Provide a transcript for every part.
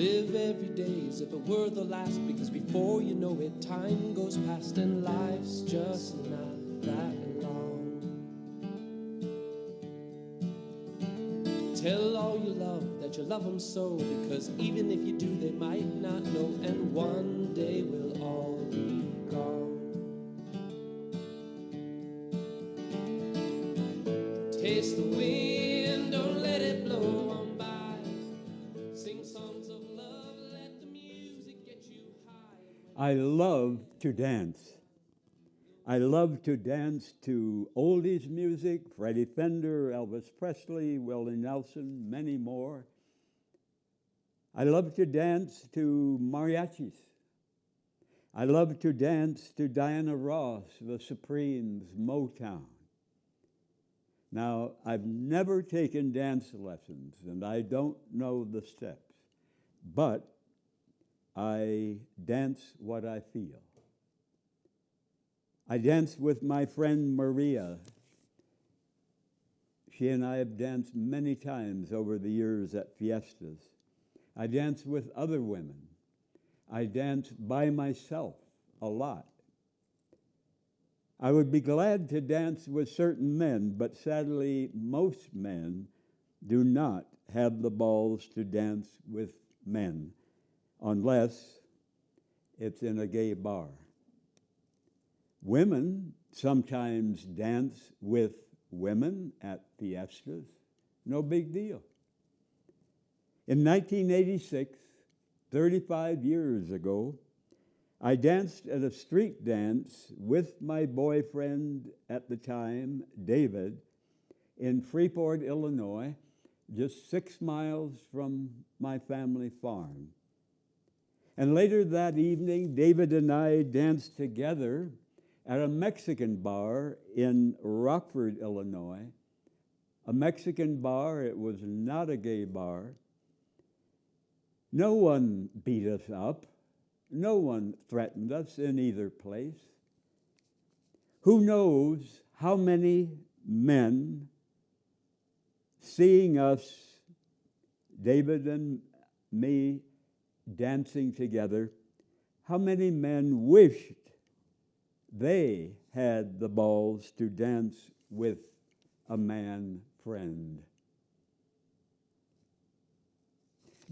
Live every day as if it were the last, because before you know it, time goes past and life's just not that long. Tell all you love that you love them so, because even if you do, they might not know, and one day we'll all be gone. Taste the wind, don't let it blow on by. Sing songs of love, let the music get you high. I love to dance. I love to dance to oldies music, Freddie Fender, Elvis Presley, Willie Nelson, many more. I love to dance to mariachis. I love to dance to Diana Ross, the Supremes, Motown. Now, I've never taken dance lessons, and I don't know the steps, but I dance what I feel. I dance with my friend Maria. She and I have danced many times over the years at fiestas. I dance with other women. I dance by myself a lot. I would be glad to dance with certain men, but sadly, most men do not have the balls to dance with men unless it's in a gay bar. Women sometimes dance with women at fiestas. No big deal. In 1986, 35 years ago, I danced at a street dance with my boyfriend at the time, David, in Freeport, Illinois, just 6 miles from my family farm. And later that evening, David and I danced together at a Mexican bar in Rockford, Illinois. A Mexican bar, it was not a gay bar. No one beat us up. No one threatened us in either place. Who knows how many men, seeing us, David and me, dancing together, how many men wished they had the balls to dance with a man friend.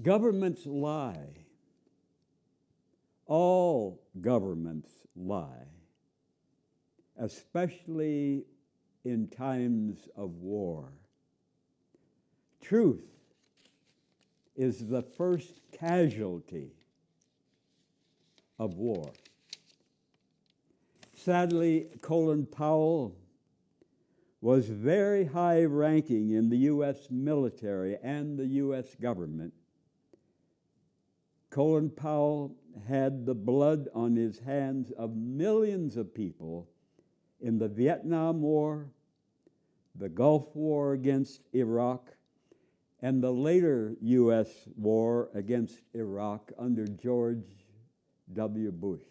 Governments lie. All governments lie, especially in times of war. Truth is the first casualty of war. Sadly, Colin Powell was very high-ranking in the U.S. military and the U.S. government. Colin Powell had the blood on his hands of millions of people in the Vietnam War, the Gulf War against Iraq, and the later U.S. war against Iraq under George W. Bush.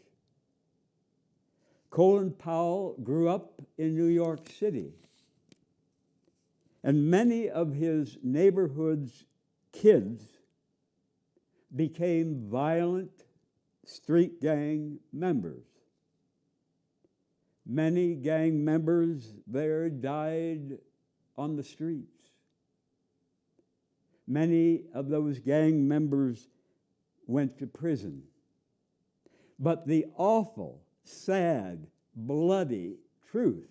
Colin Powell grew up in New York City, and many of his neighborhood's kids became violent street gang members. Many gang members there died on the streets. Many of those gang members went to prison. But the awful, sad, bloody truth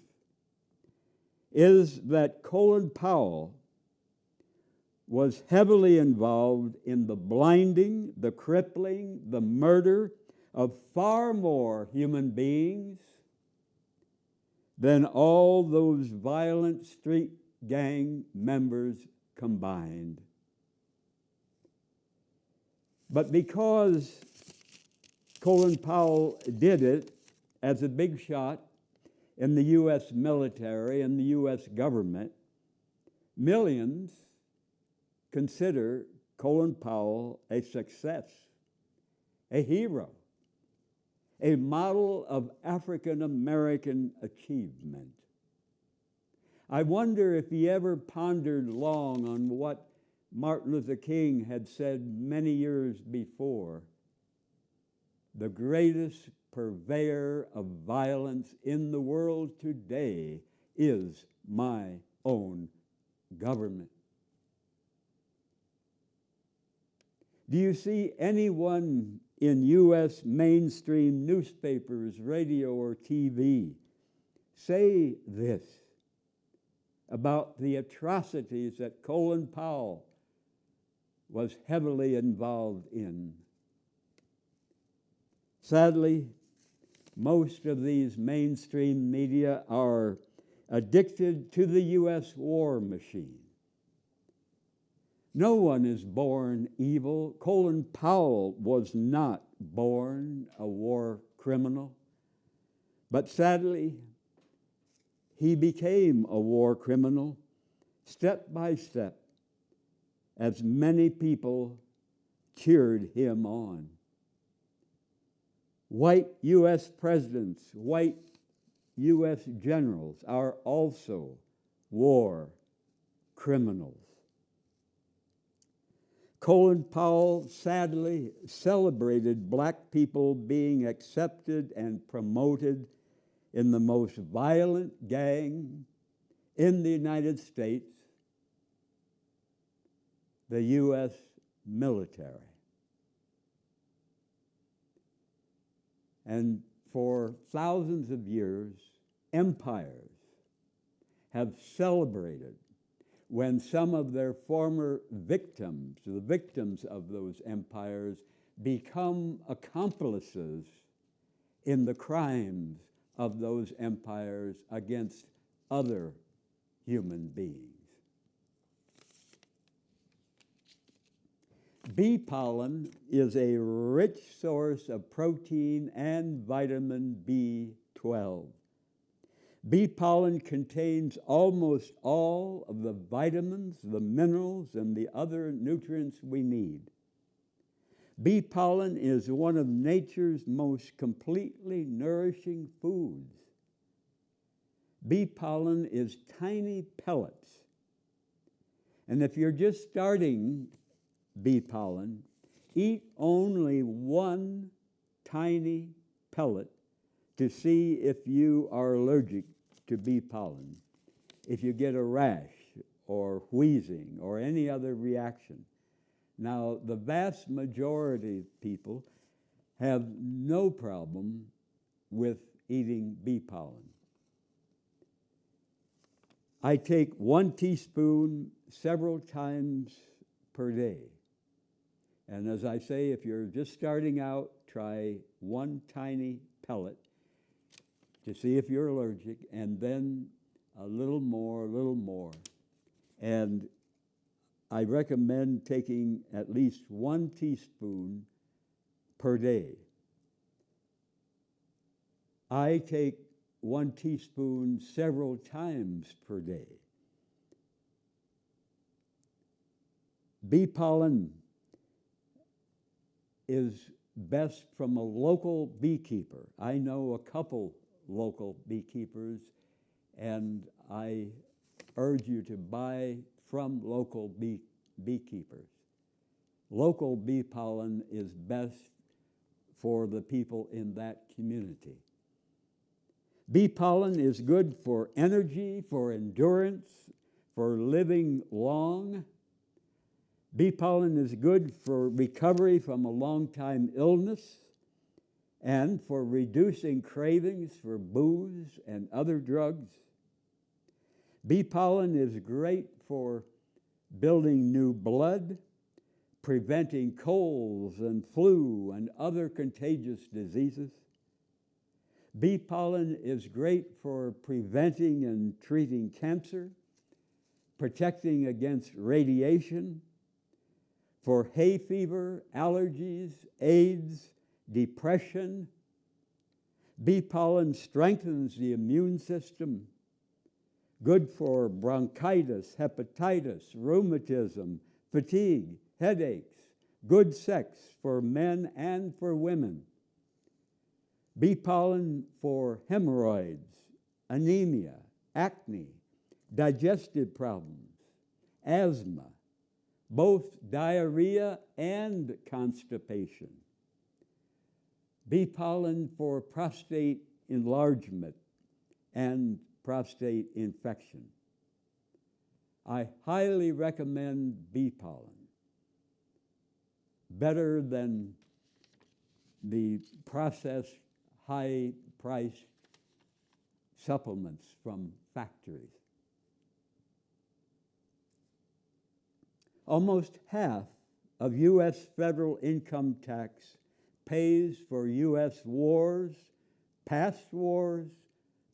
is that Colin Powell was heavily involved in the blinding, the crippling, the murder of far more human beings than all those violent street gang members combined. But because Colin Powell did it as a big shot in the U.S. military and the U.S. government, millions consider Colin Powell a success, a hero, a model of African American achievement. I wonder if he ever pondered long on what Martin Luther King had said many years before, the greatest purveyor of violence in the world today is my own government. Do you see anyone in U.S. mainstream newspapers, radio, or TV say this about the atrocities that Colin Powell was heavily involved in? Sadly, most of these mainstream media are addicted to the U.S. war machine. No one is born evil. Colin Powell was not born a war criminal, but sadly, he became a war criminal step by step as many people cheered him on. White U.S. presidents, white U.S. generals are also war criminals. Colin Powell sadly celebrated black people being accepted and promoted in the most violent gang in the United States, the U.S. military. And for thousands of years, empires have celebrated when some of their former victims, the victims of those empires, become accomplices in the crimes of those empires against other human beings. Bee pollen is a rich source of protein and vitamin B12. Bee pollen contains almost all of the vitamins, the minerals, and the other nutrients we need. Bee pollen is one of nature's most completely nourishing foods. Bee pollen is tiny pellets. And if you're just starting bee pollen, eat only one tiny pellet to see if you are allergic to bee pollen, if you get a rash or wheezing or any other reaction. Now, the vast majority of people have no problem with eating bee pollen. I take 1 teaspoon several times per day. And as I say, if you're just starting out, try one tiny pellet to see if you're allergic, and then a little more. And I recommend taking at least 1 teaspoon per day. I take 1 teaspoon several times per day. Bee pollen is best from a local beekeeper. I know a couple local beekeepers, and I urge you to buy from local beekeepers. Local bee pollen is best for the people in that community. Bee pollen is good for energy, for endurance, for living long. Bee pollen is good for recovery from a long-time illness and for reducing cravings for booze and other drugs. Bee pollen is great for building new blood, preventing colds and flu and other contagious diseases. Bee pollen is great for preventing and treating cancer, protecting against radiation, for hay fever, allergies, AIDS, depression. Bee pollen strengthens the immune system, good for bronchitis, hepatitis, rheumatism, fatigue, headaches, good sex for men and for women. Bee pollen for hemorrhoids, anemia, acne, digestive problems, asthma, both diarrhea and constipation. Bee pollen for prostate enlargement and prostate infection. I highly recommend bee pollen. Better than the processed, high-priced supplements from factories. Almost half of U.S. federal income tax pays for U.S. wars, past wars,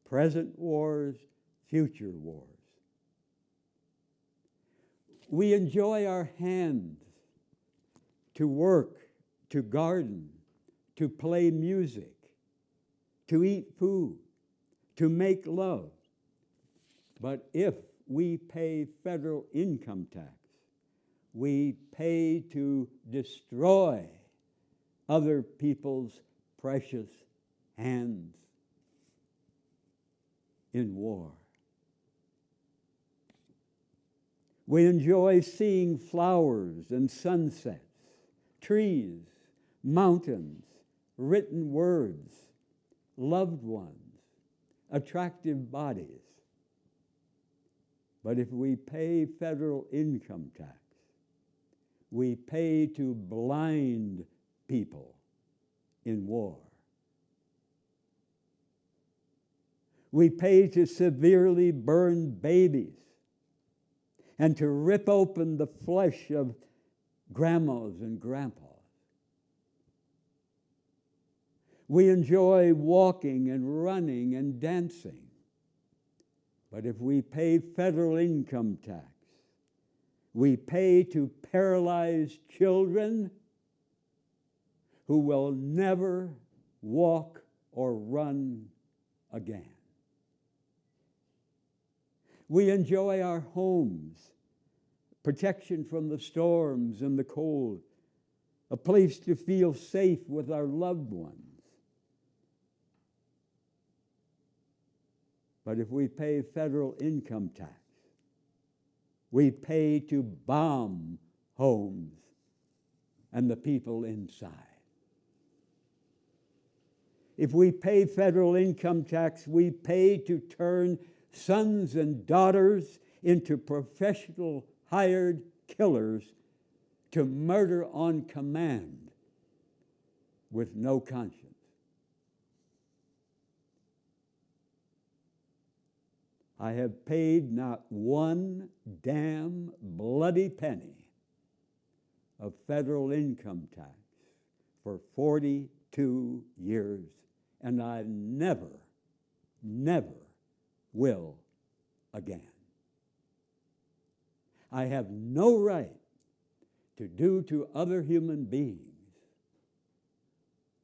present wars, future wars. We enjoy our hands to work, to garden, to play music, to eat food, to make love. But if we pay federal income tax, we pay to destroy other people's precious hands in war. We enjoy seeing flowers and sunsets, trees, mountains, written words, loved ones, attractive bodies. But if we pay federal income tax, we pay to blind people in war. We pay to severely burn babies and to rip open the flesh of grandmas and grandpas. We enjoy walking and running and dancing. But if we pay federal income tax, we pay to paralyze children who will never walk or run again. We enjoy our homes, protection from the storms and the cold, a place to feel safe with our loved ones. But if we pay federal income tax, we pay to bomb homes and the people inside. If we pay federal income tax, we pay to turn sons and daughters into professional hired killers to murder on command with no conscience. I have paid not one damn bloody penny of federal income tax for 42 years, and I never will again. I have no right to do to other human beings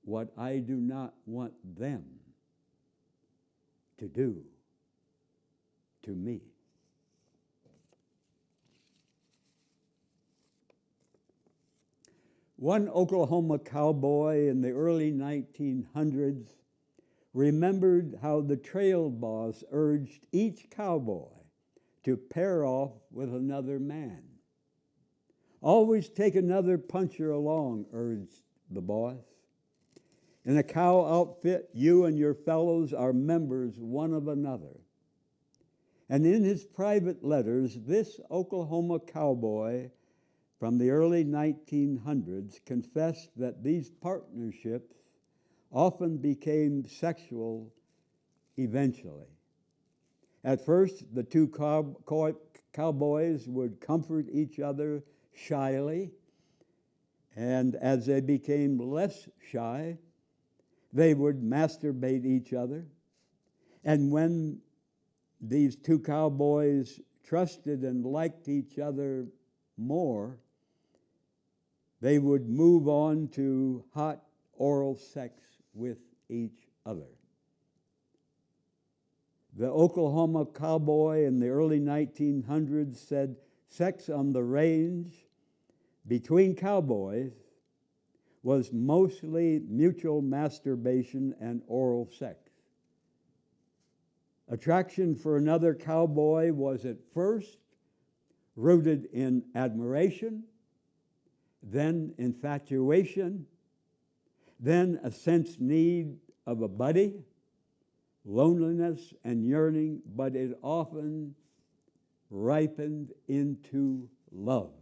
what I do not want them to do to me. One Oklahoma cowboy in the early 1900s remembered how the trail boss urged each cowboy to pair off with another man. Always take another puncher along, urged the boss. In a cow outfit, you and your fellows are members one of another. And in his private letters, this Oklahoma cowboy from the early 1900s confessed that these partnerships often became sexual eventually. At first, the two cowboys would comfort each other shyly, and as they became less shy, they would masturbate each other. And when these two cowboys trusted and liked each other more, they would move on to hot oral sex with each other. The Oklahoma cowboy in the early 1900s said sex on the range between cowboys was mostly mutual masturbation and oral sex. Attraction for another cowboy was at first rooted in admiration, then infatuation, then a sense need of a buddy, loneliness and yearning, but it often ripened into love.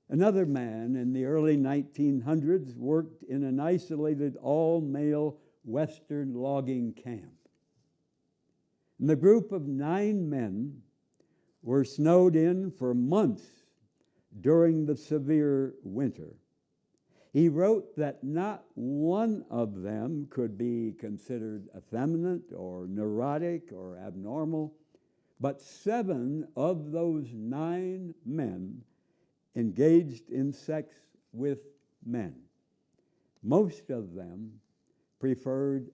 Another man in the early 1900s worked in an isolated all-male Western logging camp. And the group of 9 men were snowed in for months during the severe winter. He wrote that not one of them could be considered effeminate or neurotic or abnormal, but 7 of those 9 men engaged in sex with men. Most of them preferred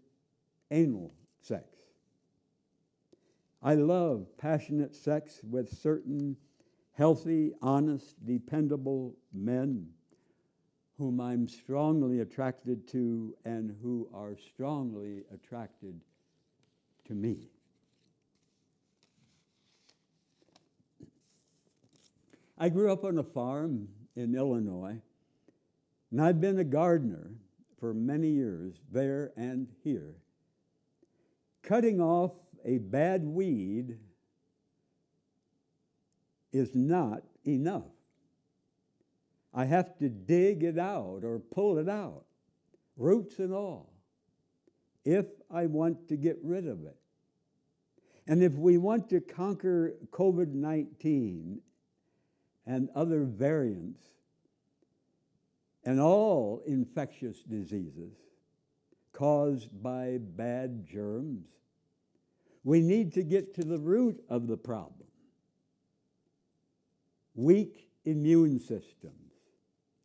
anal sex. I love passionate sex with certain healthy, honest, dependable men whom I'm strongly attracted to and who are strongly attracted to me. I grew up on a farm in Illinois, and I've been a gardener for many years, there and here. Cutting off a bad weed is not enough. I have to dig it out or pull it out, roots and all, if I want to get rid of it. And if we want to conquer COVID-19 and other variants and all infectious diseases caused by bad germs, we need to get to the root of the problem. Weak immune systems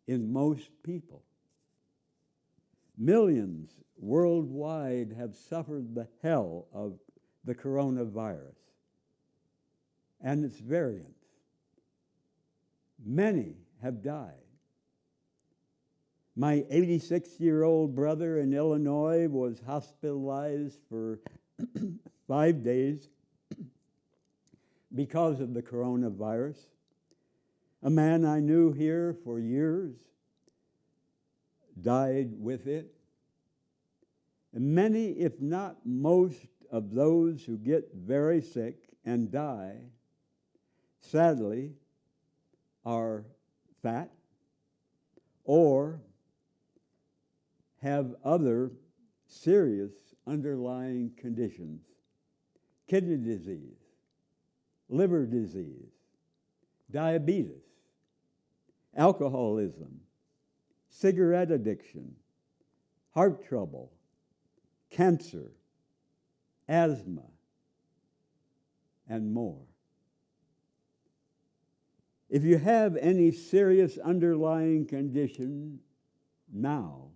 in most people. Millions worldwide have suffered the hell of the coronavirus and its variants. Many have died. My 86-year-old brother in Illinois was hospitalized for 5 days because of the coronavirus. A man I knew here for years died with it. And many, if not most, of those who get very sick and die, sadly, are fat or have other serious underlying conditions: kidney disease, liver disease, diabetes, alcoholism, cigarette addiction, heart trouble, cancer, asthma, and more. If you have any serious underlying condition now,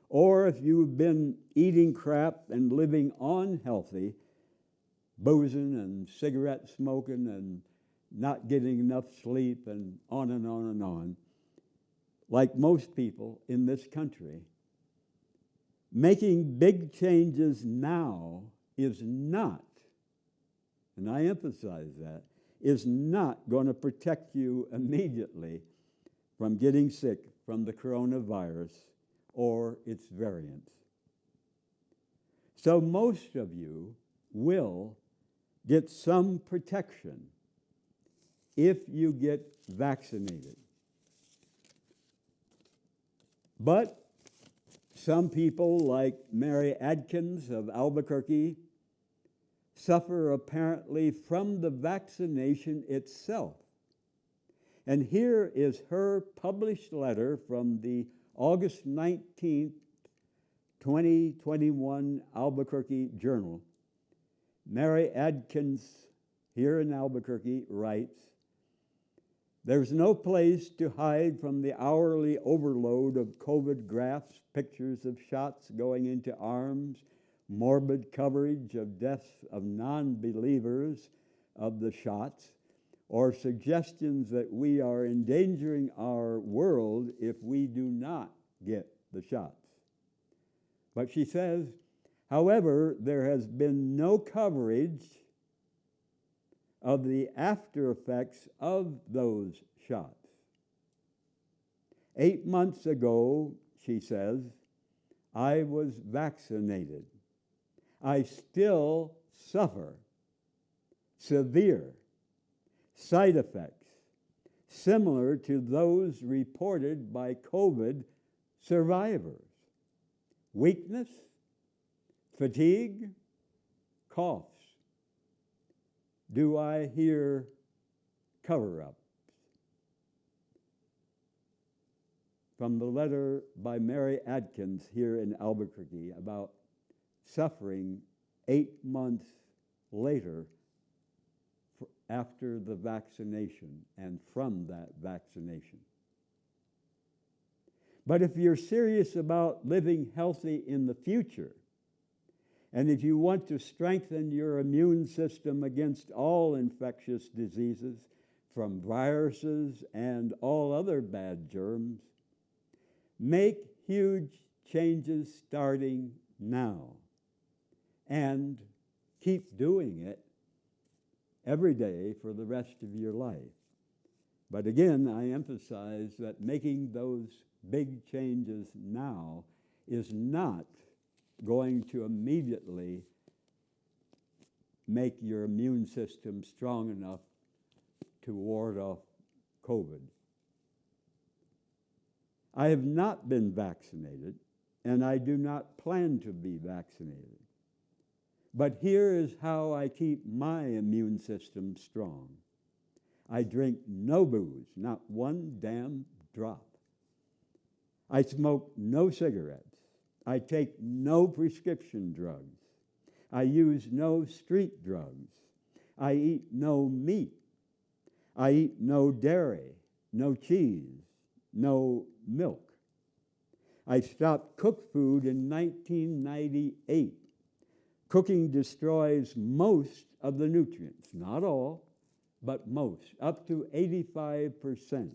or if you've been eating crap and living unhealthy, boozing and cigarette smoking and not getting enough sleep and on and on and on, like most people in this country, making big changes now is not, and I emphasize that, is not going to protect you immediately from getting sick from the coronavirus or its variants. So most of you will get some protection if you get vaccinated. But some people, like Mary Adkins of Albuquerque, suffer apparently from the vaccination itself. And here is her published letter from the August 19th, 2021 Albuquerque Journal. Mary Adkins, here in Albuquerque, writes, "There's no place to hide from the hourly overload of COVID graphs, pictures of shots going into arms, morbid coverage of deaths of non-believers of the shots, or suggestions that we are endangering our world if we do not get the shots." But she says, however, there has been no coverage of the after effects of those shots. 8 months ago, she says, I was vaccinated. I still suffer severe side effects similar to those reported by COVID survivors. Weakness, fatigue, coughs. Do I hear cover-ups? From the letter by Mary Atkins here in Albuquerque about suffering 8 months later after the vaccination and from that vaccination. But if you're serious about living healthy in the future, and if you want to strengthen your immune system against all infectious diseases, from viruses and all other bad germs, make huge changes starting now and keep doing it every day for the rest of your life. But again, I emphasize that making those big changes now is not going to immediately make your immune system strong enough to ward off COVID. I have not been vaccinated, and I do not plan to be vaccinated. But here is how I keep my immune system strong. I drink no booze, not one damn drop. I smoke no cigarettes. I take no prescription drugs. I use no street drugs. I eat no meat. I eat no dairy, no cheese, no milk. I stopped cooked food in 1998. Cooking destroys most of the nutrients, not all, but most, up to 85%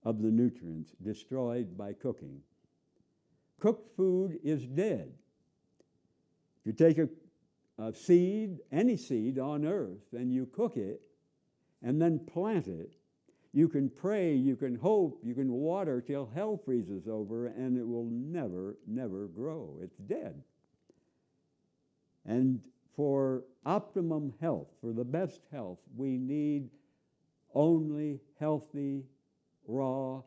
of the nutrients destroyed by cooking. Cooked food is dead. If you take a seed, any seed on earth, and you cook it and then plant it, you can pray, you can hope, you can water till hell freezes over, and it will never, never grow. It's dead. And for optimum health, for the best health, we need only healthy, raw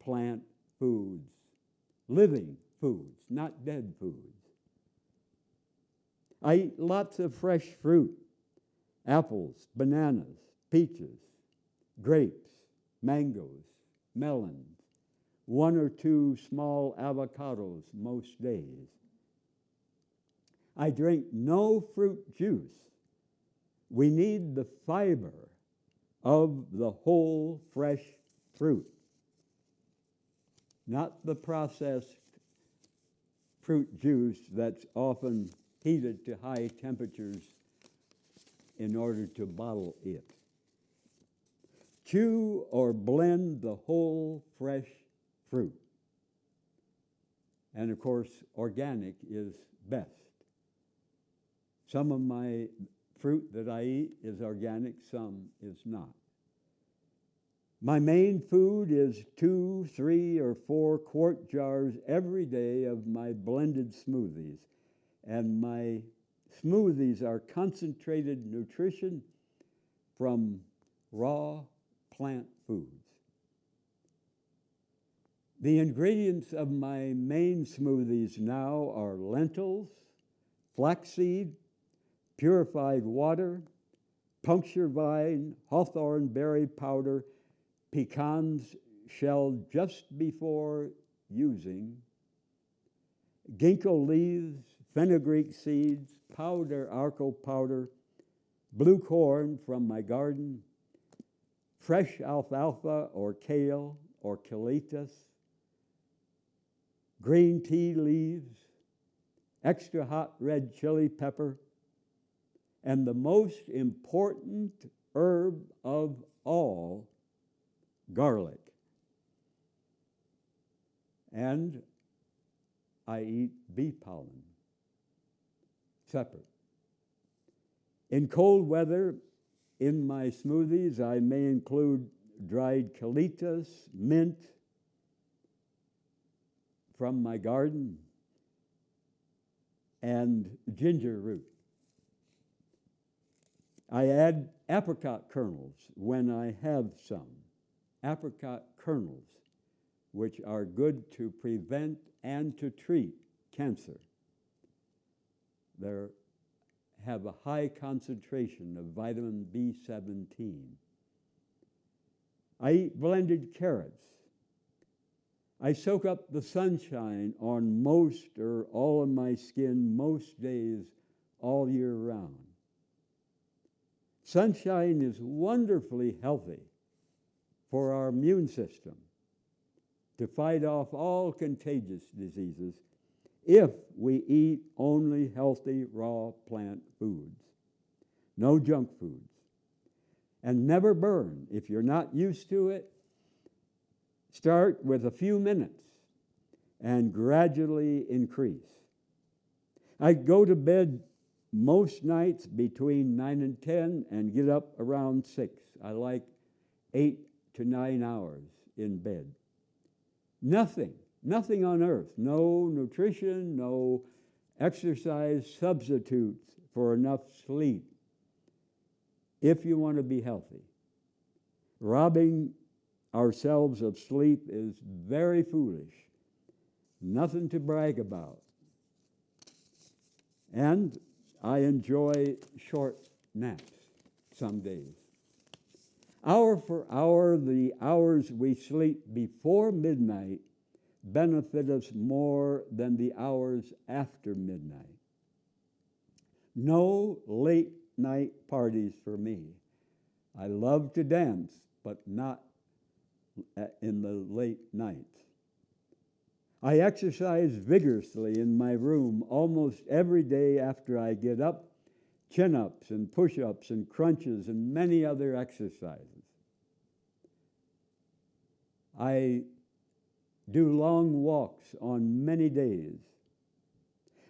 plant foods, living foods, not dead foods. I eat lots of fresh fruit, apples, bananas, peaches, grapes, mangoes, melons, 1 or 2 small avocados most days. I drink no fruit juice. We need the fiber of the whole fresh fruit, not the processed fruit juice that's often heated to high temperatures in order to bottle it. Chew or blend the whole fresh fruit. And of course, organic is best. Some of my fruit that I eat is organic, some is not. My main food is 2, 3, or 4 quart jars every day of my blended smoothies. And my smoothies are concentrated nutrition from raw plant foods. The ingredients of my main smoothies now are lentils, flaxseed, purified water, puncture vine, hawthorn berry powder, pecans shelled just before using, ginkgo leaves, fenugreek seeds, powder, arco powder, blue corn from my garden, fresh alfalfa or kale or caletus, green tea leaves, extra hot red chili pepper, and the most important herb of all, garlic. And I eat bee pollen, separate. In cold weather, In my smoothies, I may include dried colitas, mint from my garden, and ginger root. I add apricot kernels when I have some. Apricot kernels, which are good to prevent and to treat cancer. They have a high concentration of vitamin B17. I eat blended carrots. I soak up the sunshine on most or all of my skin most days all year round. Sunshine is wonderfully healthy for our immune system to fight off all contagious diseases if we eat only healthy raw plant foods, no junk foods, and never burn. If you're not used to it, start with a few minutes and gradually increase. I go to bed most nights between 9 and 10 and get up around 6. I like 8 to 9 hours in bed. Nothing on earth, no nutrition, no exercise substitutes for enough sleep if you want to be healthy. Robbing ourselves of sleep is very foolish. Nothing to brag about. And I enjoy short naps some days. Hour for hour, the hours we sleep before midnight benefit us more than the hours after midnight. No late night parties for me. I love to dance, but not in the late nights. I exercise vigorously in my room almost every day after I get up, chin-ups and push-ups and crunches and many other exercises. I do long walks on many days.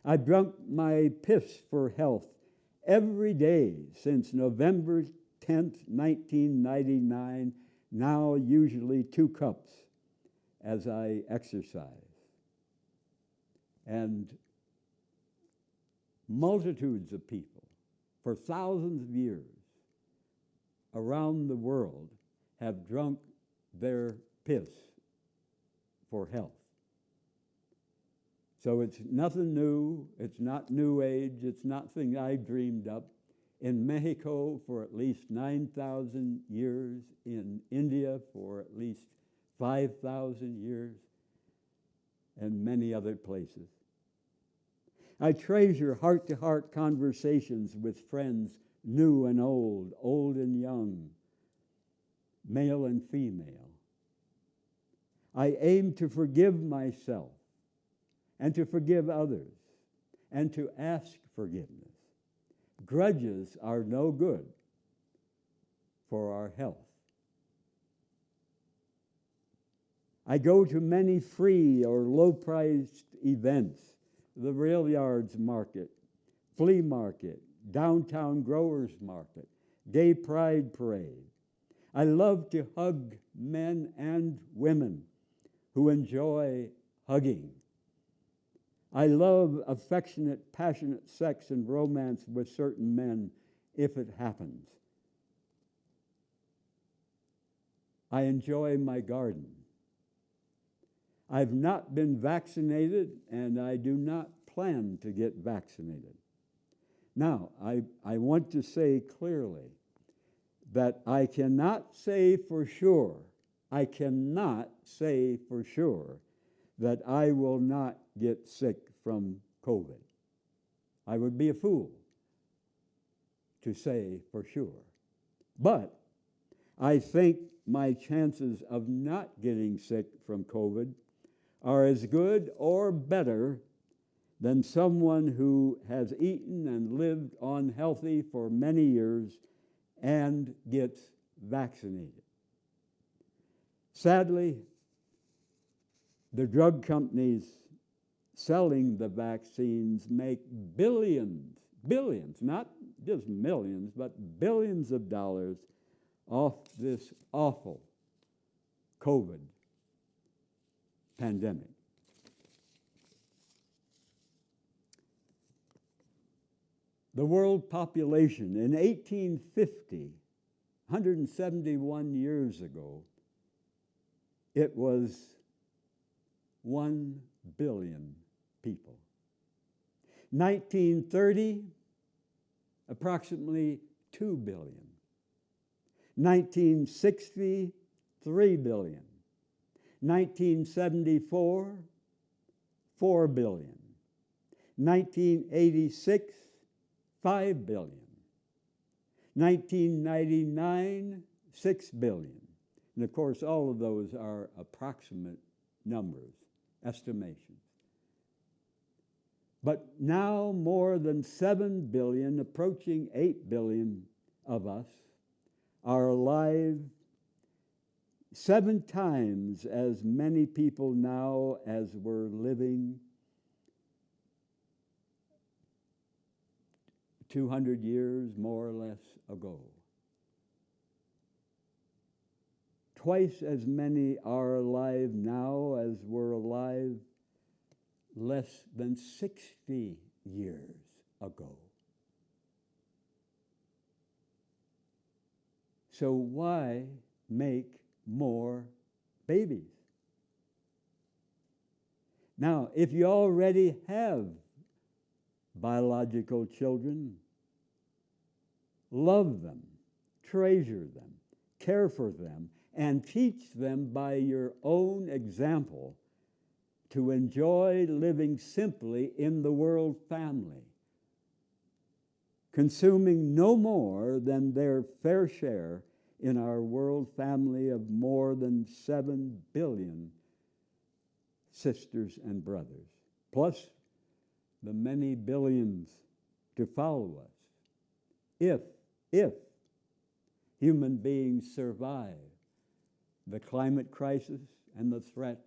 I drunk my piss for health every day since November 10th, 1999, now usually 2 cups as I exercise. And multitudes of people for thousands of years around the world have drunk their piss for health. So it's nothing new. It's not New Age. It's nothing I dreamed up. In Mexico for at least 9,000 years. In India for at least 5,000 years. And many other places. I treasure heart-to-heart conversations with friends, new and old, old and young, male and female. I aim to forgive myself and to forgive others and to ask forgiveness. Grudges are no good for our health. I go to many free or low-priced events, the rail yards market, flea market, downtown growers market, gay pride parade. I love to hug men and women who enjoy hugging. I love affectionate, passionate sex and romance with certain men if it happens. I enjoy my garden. I've not been vaccinated, and I do not plan to get vaccinated. Now, I want to say clearly that I cannot say for sure that I will not get sick from COVID. I would be a fool to say for sure. But I think my chances of not getting sick from COVID are as good or better than someone who has eaten and lived unhealthy for many years and gets vaccinated. Sadly, the drug companies selling the vaccines make billions, not just millions, but billions of dollars off this awful COVID pandemic. The world population in 1850, 171 years ago, it was 1 billion people. 1930, approximately 2 billion. 1960, 3 billion. 1974, 4 billion. 1986, 5 billion. 1999, 6 billion. And of course, all of those are approximate numbers, estimations. But now more than 7 billion, approaching 8 billion of us, are alive, 7 times as many people now as were living 200 years, more or less, ago. Twice as many are alive now as were alive less than 60 years ago. So why make more babies? Now, if you already have biological children, love them, treasure them, care for them, and teach them by your own example to enjoy living simply in the world family, consuming no more than their fair share in our world family of more than 7 billion sisters and brothers, plus the many billions to follow us, if human beings survive the climate crisis and the threat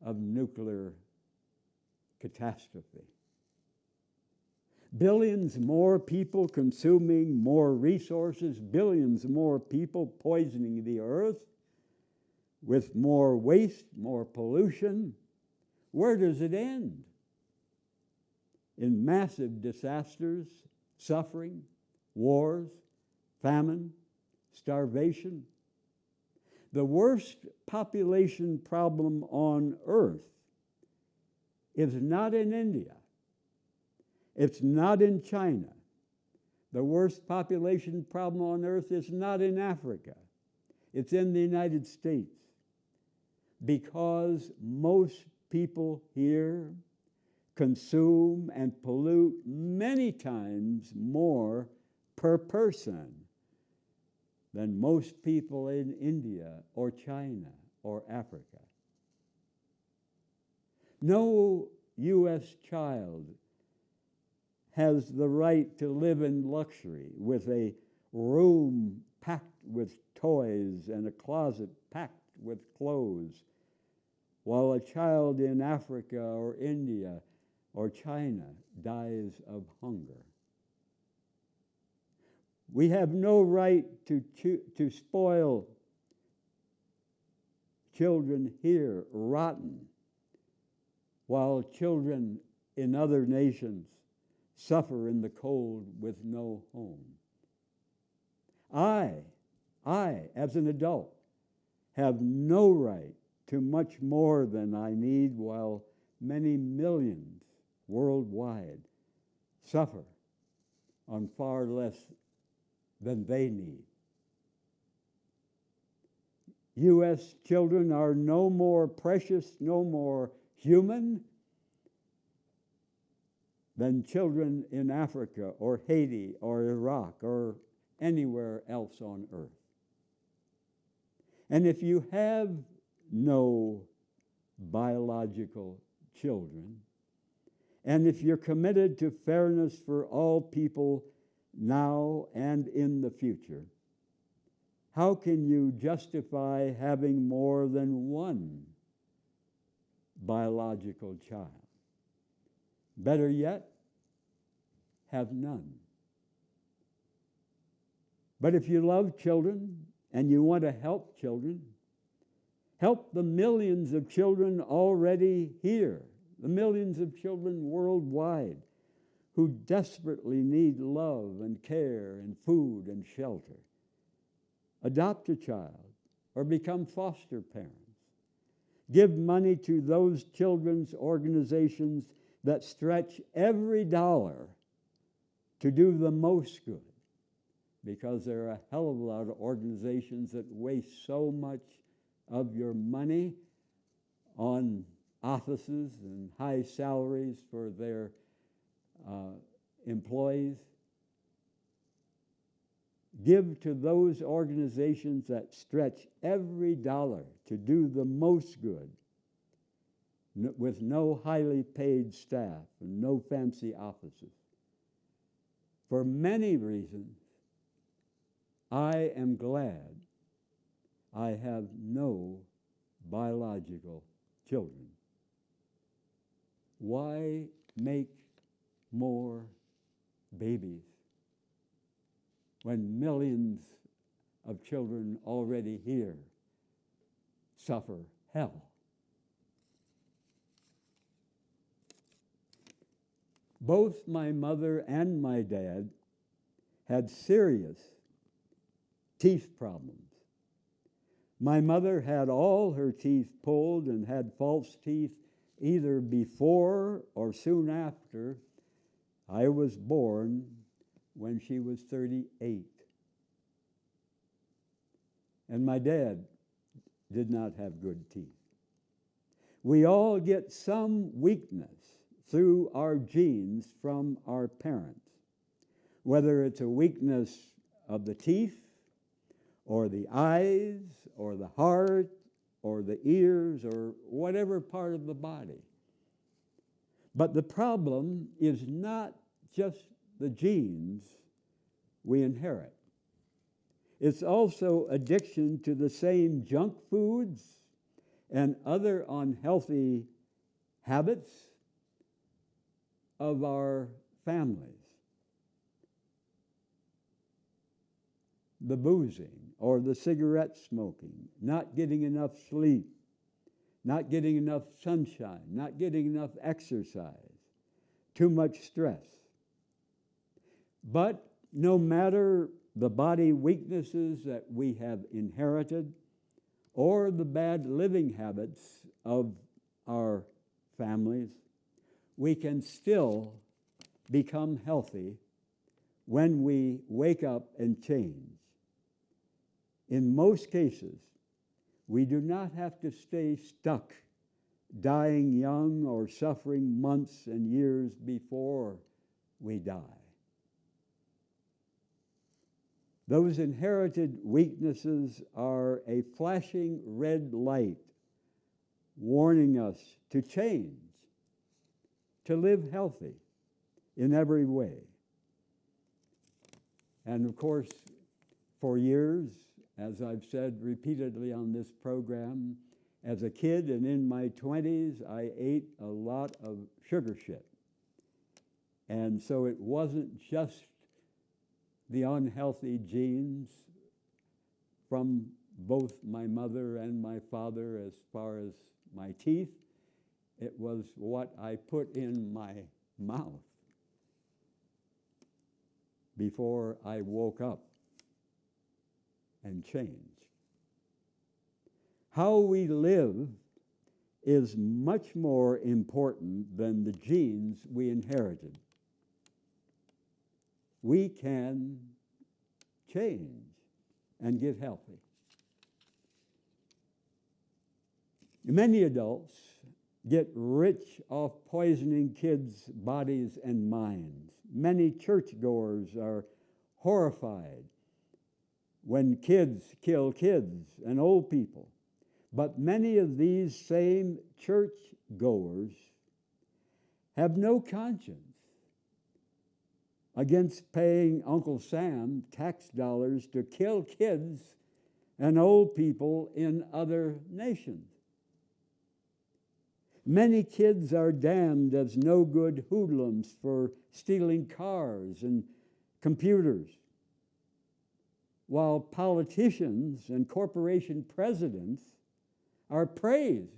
of nuclear catastrophe. Billions more people consuming more resources, billions more people poisoning the earth with more waste, more pollution. Where does it end? In massive disasters, suffering, wars, famine, starvation. The worst population problem on earth is not in India. It's not in China. The worst population problem on earth is not in Africa. It's in the United States. Because most people here consume and pollute many times more per person than most people in India or China or Africa. No U.S. child has the right to live in luxury with a room packed with toys and a closet packed with clothes, while a child in Africa or India or China dies of hunger. We have no right to spoil children here rotten, while children in other nations suffer in the cold with no home. I, as an adult, have no right to much more than I need, while many millions worldwide suffer on far less than they need. U.S. children are no more precious, no more human than children in Africa or Haiti or Iraq or anywhere else on earth. And if you have no biological children, and if you're committed to fairness for all people now and in the future, how can you justify having more than one biological child? Better yet, have none. But if you love children and you want to help children, help the millions of children already here, the millions of children worldwide who desperately need love and care and food and shelter. Adopt a child or become foster parents. Give money to those children's organizations that stretch every dollar to do the most good, because there are a hell of a lot of organizations that waste so much of your money on offices and high salaries for their employees. Give to those organizations that stretch every dollar to do the most good, with no highly paid staff and no fancy offices. For many reasons, I am glad I have no biological children. Why make more babies when millions of children already here suffer hell? Both my mother and my dad had serious teeth problems. My mother had all her teeth pulled and had false teeth either before or soon after I was born, when she was 38. And my dad did not have good teeth. We all get some weakness through our genes from our parents, whether it's a weakness of the teeth or the eyes or the heart or the ears or whatever part of the body. But the problem is not just the genes we inherit. It's also addiction to the same junk foods and other unhealthy habits of our families. The boozing or the cigarette smoking, not getting enough sleep, not getting enough sunshine, not getting enough exercise, too much stress. But no matter the body weaknesses that we have inherited or the bad living habits of our families, we can still become healthy when we wake up and change. In most cases, we do not have to stay stuck, dying young or suffering months and years before we die. Those inherited weaknesses are a flashing red light warning us to change, to live healthy in every way. And of course, for years, as I've said repeatedly on this program, as a kid and in my 20s, I ate a lot of sugar shit. And so it wasn't just the unhealthy genes from both my mother and my father as far as my teeth. It was what I put in my mouth before I woke up and changed. How we live is much more important than the genes we inherited. We can change and get healthy. Many adults get rich off poisoning kids' bodies and minds. Many churchgoers are horrified when kids kill kids and old people. But many of these same churchgoers have no conscience against paying Uncle Sam tax dollars to kill kids and old people in other nations. Many kids are damned as no good hoodlums for stealing cars and computers. while politicians and corporation presidents are praised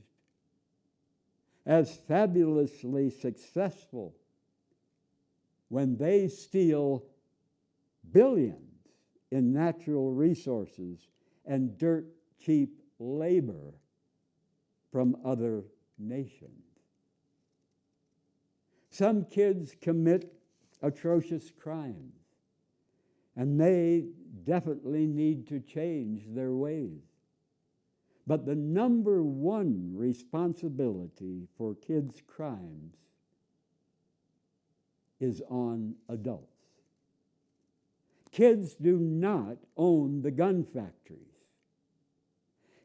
as fabulously successful when they steal billions in natural resources and dirt-cheap labor from other nations. Some kids commit atrocious crimes, and they definitely need to change their ways. But the number one responsibility for kids' crimes is on adults. Kids do not own the gun factories.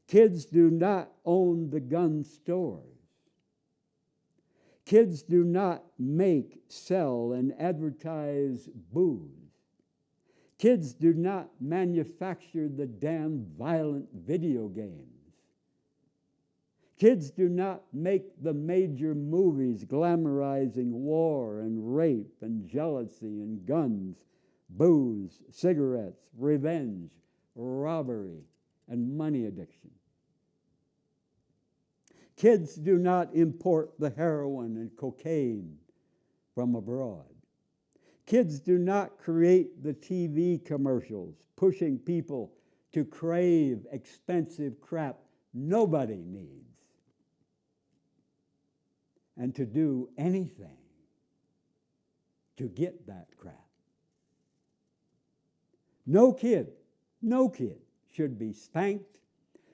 Kids do not own the gun stores. Kids do not make, sell, and advertise booze. Kids do not manufacture the damn violent video games. Kids do not make the major movies glamorizing war and rape and jealousy and guns, booze, cigarettes, revenge, robbery, and money addiction. Kids do not import the heroin and cocaine from abroad. Kids do not create the TV commercials pushing people to crave expensive crap nobody needs and to do anything to get that crap. No kid should be spanked.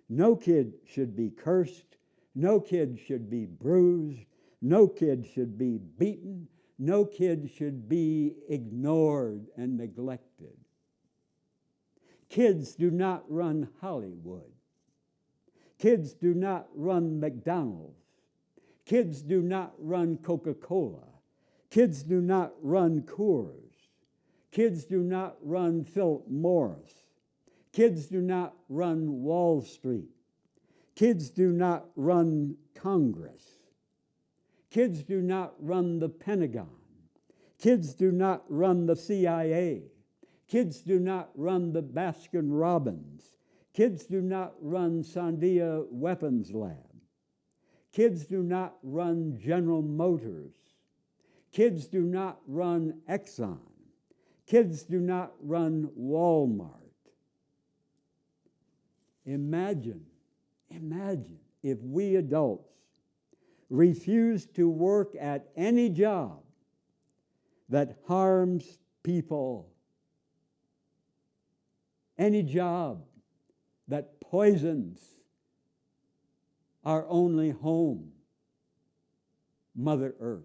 No kid should be cursed. No kid should be bruised. No kid should be beaten. No kid should be ignored and neglected. Kids do not run Hollywood. Kids do not run McDonald's. Kids do not run Coca-Cola. Kids do not run Coors. Kids do not run Philip Morris. Kids do not run Wall Street. Kids do not run Congress. Kids do not run the Pentagon. Kids do not run the CIA. Kids do not run the Baskin-Robbins. Kids do not run Sandia Weapons Lab. Kids do not run General Motors. Kids do not run Exxon. Kids do not run Walmart. Imagine if we adults refused to work at any job that harms people, any job that poisons our only home, Mother Earth.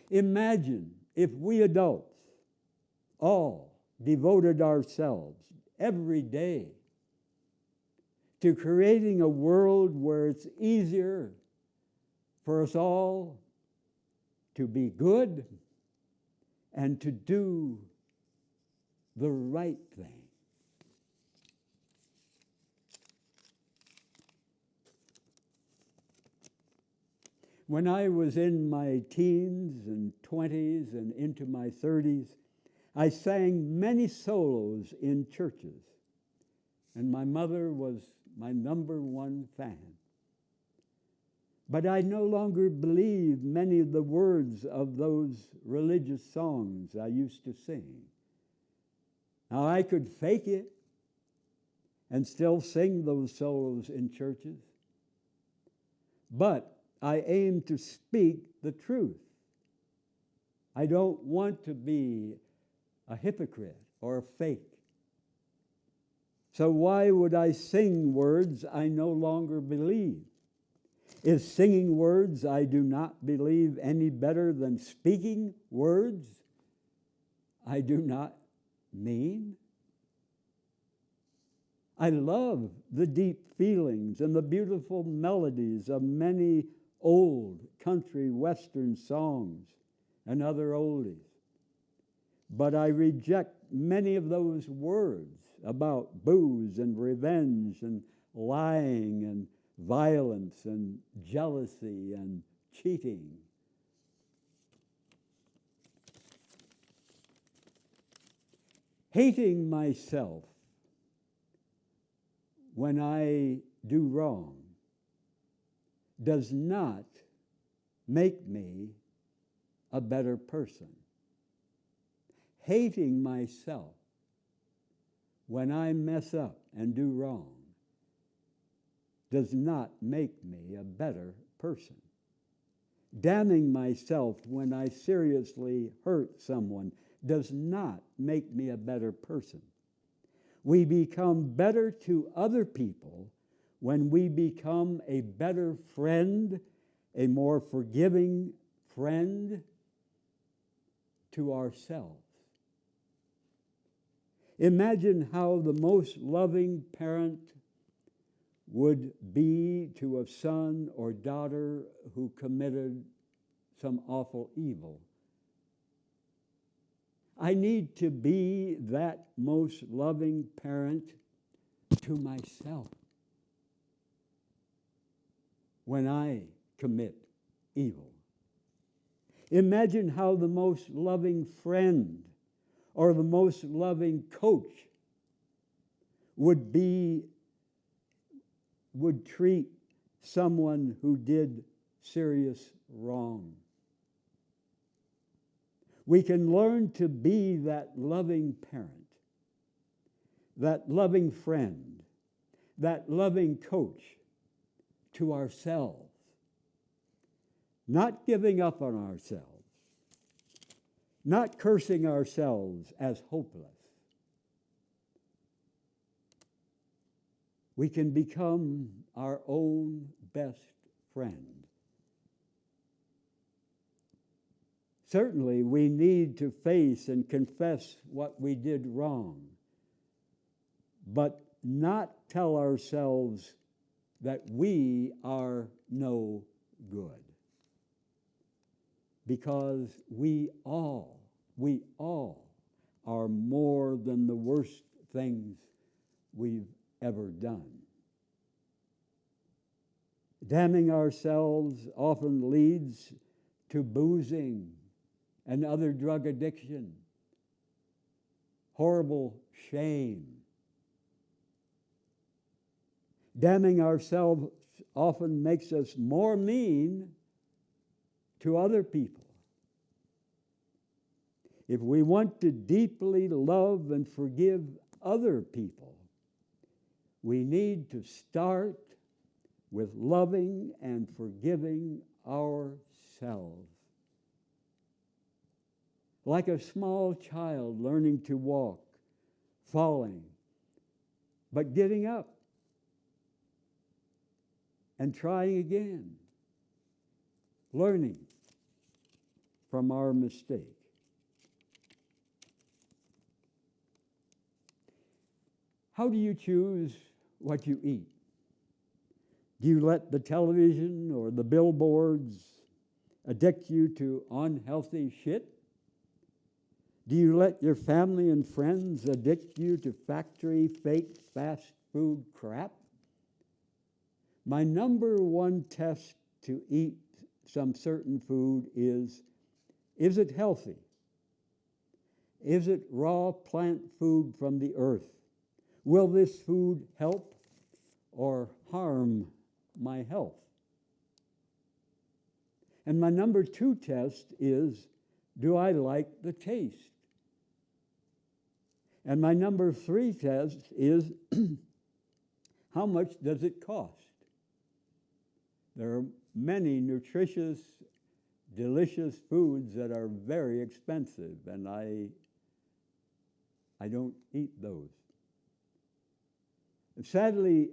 Imagine if we adults all devoted ourselves every day to creating a world where it's easier for us all to be good and to do the right thing. When I was in my teens and 20s and into my 30s, I sang many solos in churches, and my mother was my number one fan. But I no longer believe many of the words of those religious songs I used to sing. Now, I could fake it and still sing those solos in churches, but I aim to speak the truth. I don't want to be a hypocrite or a fake. So why would I sing words I no longer believe? Is singing words I do not believe any better than speaking words I do not mean? I love the deep feelings and the beautiful melodies of many old country western songs and other oldies. But I reject many of those words about booze and revenge and lying and violence and jealousy and cheating. Hating myself when I do wrong does not make me a better person. Hating myself when I mess up and do wrong does not make me a better person. Damning myself when I seriously hurt someone does not make me a better person. We become better to other people when we become a better friend, a more forgiving friend to ourselves. Imagine how the most loving parent would be to a son or daughter who committed some awful evil. I need to be that most loving parent to myself when I commit evil. Imagine how the most loving friend or the most loving coach would treat someone who did serious wrong. We can learn to be that loving parent, that loving friend, that loving coach to ourselves, not giving up on ourselves, not cursing ourselves as hopeless. We can become our own best friend. Certainly, we need to face and confess what we did wrong, but not tell ourselves that we are no good. Because we all are more than the worst things we've ever done. Damning ourselves often leads to boozing and other drug addiction, horrible shame. Damning ourselves often makes us more mean to other people. If we want to deeply love and forgive other people, we need to start with loving and forgiving ourselves. Like a small child learning to walk, falling, but getting up and trying again, learning from our mistake. How do you choose what you eat? Do you let the television or the billboards addict you to unhealthy shit? Do you let your family and friends addict you to factory, fake, fast food crap? My number one test to eat some certain food is it healthy? Is it raw plant food from the earth? Will this food help or harm my health? And my number two test is, do I like the taste? And my number three test is, how much does it cost? There are many nutritious, delicious foods that are very expensive, and I don't eat those. Sadly,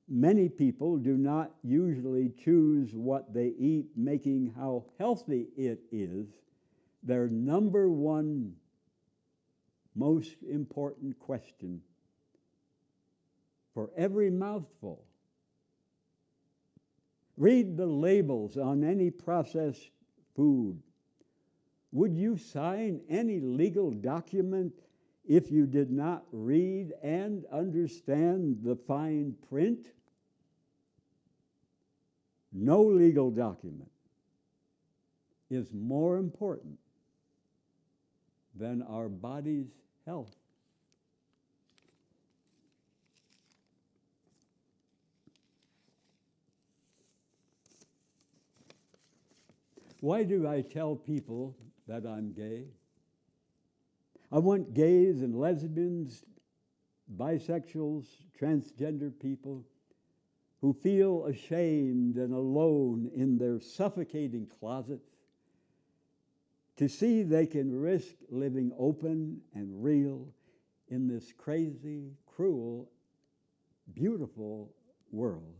many people do not usually choose what they eat, making how healthy it is their number one most important question for every mouthful. Read the labels on any processed food. Would you sign any legal document if you did not read and understand the fine print? No legal document is more important than our body's health. Why do I tell people that I'm gay? I want gays and lesbians, bisexuals, transgender people who feel ashamed and alone in their suffocating closets to see they can risk living open and real in this crazy, cruel, beautiful world.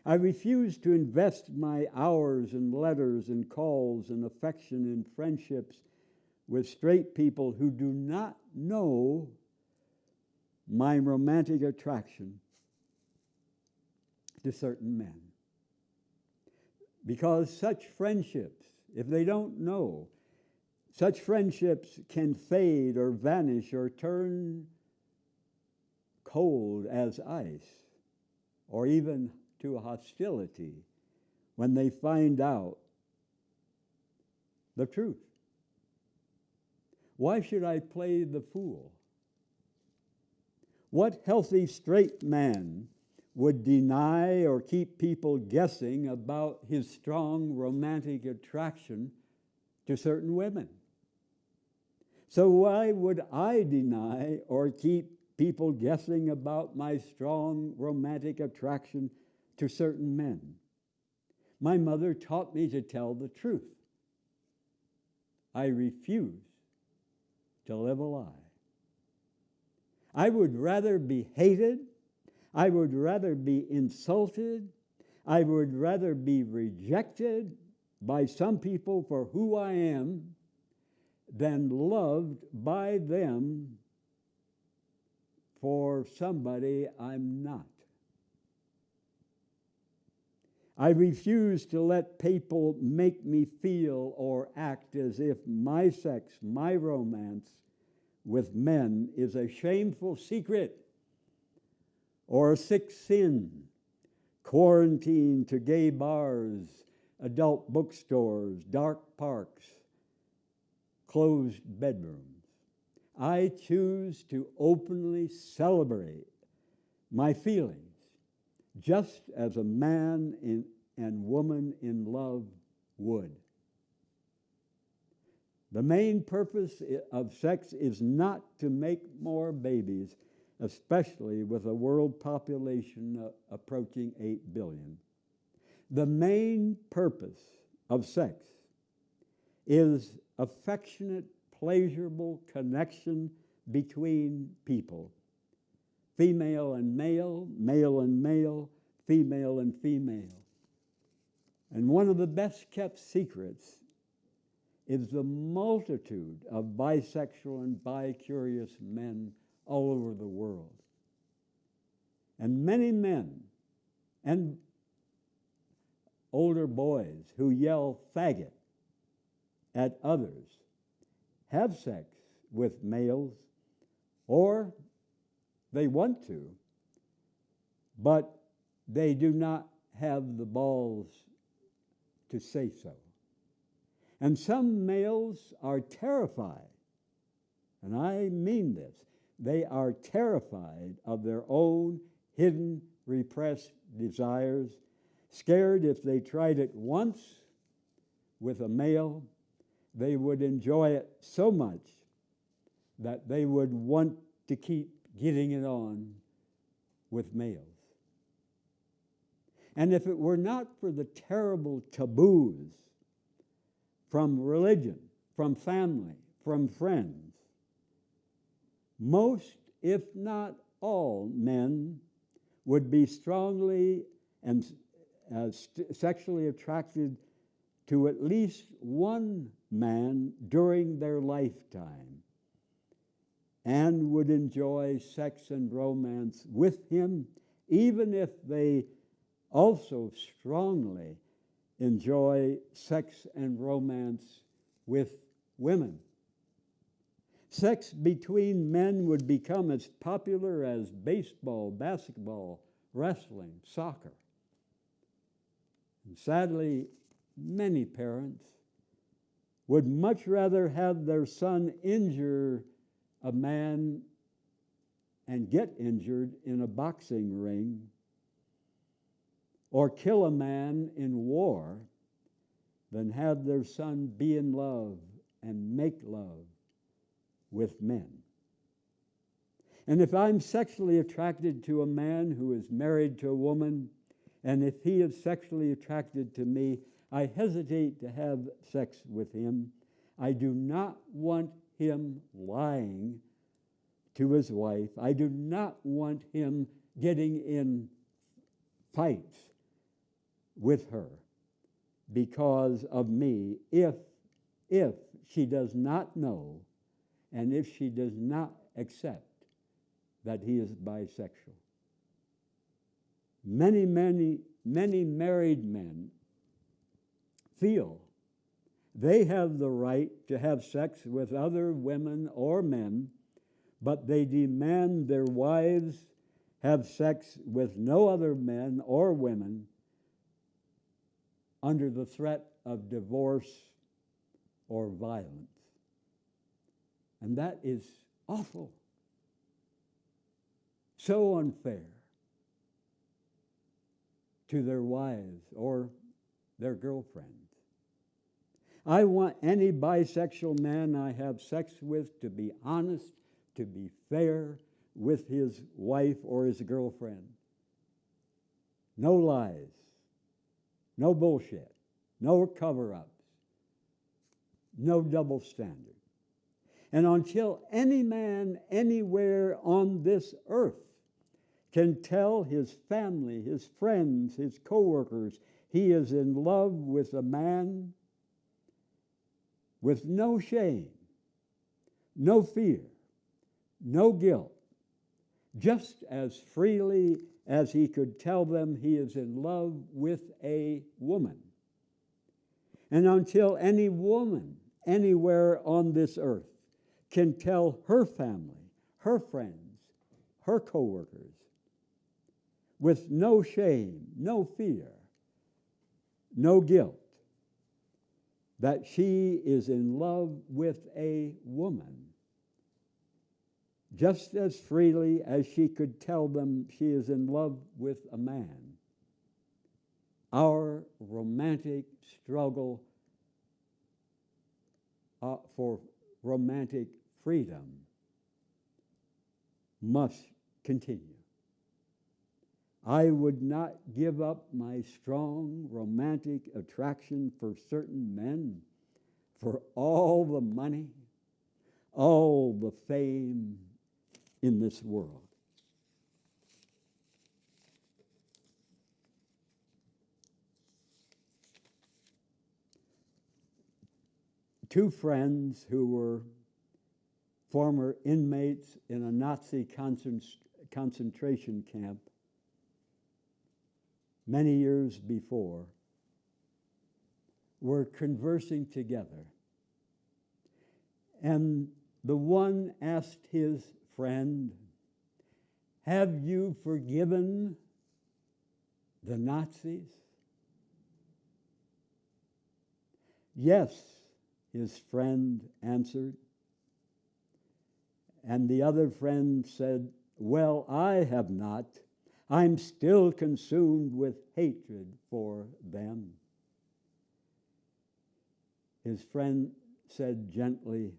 I refuse to invest my hours and letters and calls and affection and friendships with straight people who do not know my romantic attraction to certain men. Because such friendships, if they don't know, such friendships can fade or vanish or turn cold as ice, or even to hostility when they find out the truth. Why should I play the fool? What healthy straight man would deny or keep people guessing about his strong romantic attraction to certain women? So why would I deny or keep people guessing about my strong romantic attraction to certain men? My mother taught me to tell the truth. I refuse to live a lie. I would rather be hated. I would rather be insulted. I would rather be rejected by some people for who I am than loved by them for somebody I'm not. I refuse to let people make me feel or act as if my sex, my romance with men is a shameful secret or a sick sin, quarantined to gay bars, adult bookstores, dark parks, closed bedrooms. I choose to openly celebrate my feelings, just as a man and woman in love would. The main purpose of sex is not to make more babies, especially with a world population approaching 8 billion. The main purpose of sex is affectionate, pleasurable connection between people. Female and male, male and male, female and female. And one of the best kept secrets is the multitude of bisexual and bi-curious men all over the world. And many men and older boys who yell faggot at others have sex with males, or they want to, but they do not have the balls to say so. And some males are terrified, and I mean this, they are terrified of their own hidden, repressed desires, scared if they tried it once with a male, they would enjoy it so much that they would want to keep getting it on with males. And if it were not for the terrible taboos from religion, from family, from friends, most, if not all, men would be strongly and sexually attracted to at least one man during their lifetime and would enjoy sex and romance with him, even if they also strongly enjoy sex and romance with women. Sex between men would become as popular as baseball, basketball, wrestling, soccer. And sadly, many parents would much rather have their son injure a man and get injured in a boxing ring or kill a man in war than have their son be in love and make love with men. And if I'm sexually attracted to a man who is married to a woman, and if he is sexually attracted to me, I hesitate to have sex with him. I do not want him lying to his wife. I do not want him getting in fights with her because of me if she does not know and if she does not accept that he is bisexual. Many married men feel they have the right to have sex with other women or men, but they demand their wives have sex with no other men or women under the threat of divorce or violence. And that is awful. So unfair to their wives or their girlfriends. I want any bisexual man I have sex with to be honest, to be fair with his wife or his girlfriend. No lies, no bullshit, no cover-ups, no double standard. And until any man anywhere on this earth can tell his family, his friends, his coworkers, he is in love with a man with no shame, no fear, no guilt, just as freely as he could tell them he is in love with a woman. And until any woman anywhere on this earth can tell her family, her friends, her coworkers, with no shame, no fear, no guilt, that she is in love with a woman, just as freely as she could tell them she is in love with a man. Our romantic struggle for romantic freedom must continue. I would not give up my strong romantic attraction for certain men for all the money, all the fame in this world. Two friends who were former inmates in a Nazi concentration camp many years before were conversing together. And the one asked his friend, "Have you forgiven the Nazis?" "Yes," his friend answered. And the other friend said, "Well, I have not. I'm still consumed with hatred for them." His friend said gently,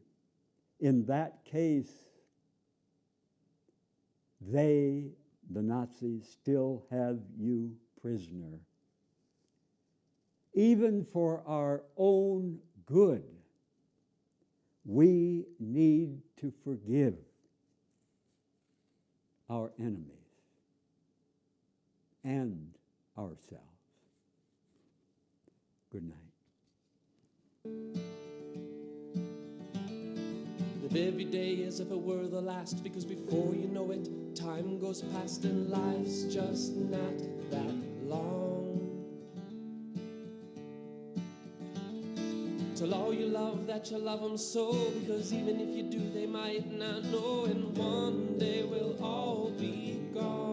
"In that case, they, the Nazis, still have you prisoner. Even for our own good, we need to forgive our enemies and ourselves." Good night. Live every day as if it were the last, because before you know it, time goes past and life's just not that long. Tell all you love that you love them so, because even if you do, they might not know, and one day we'll all be gone.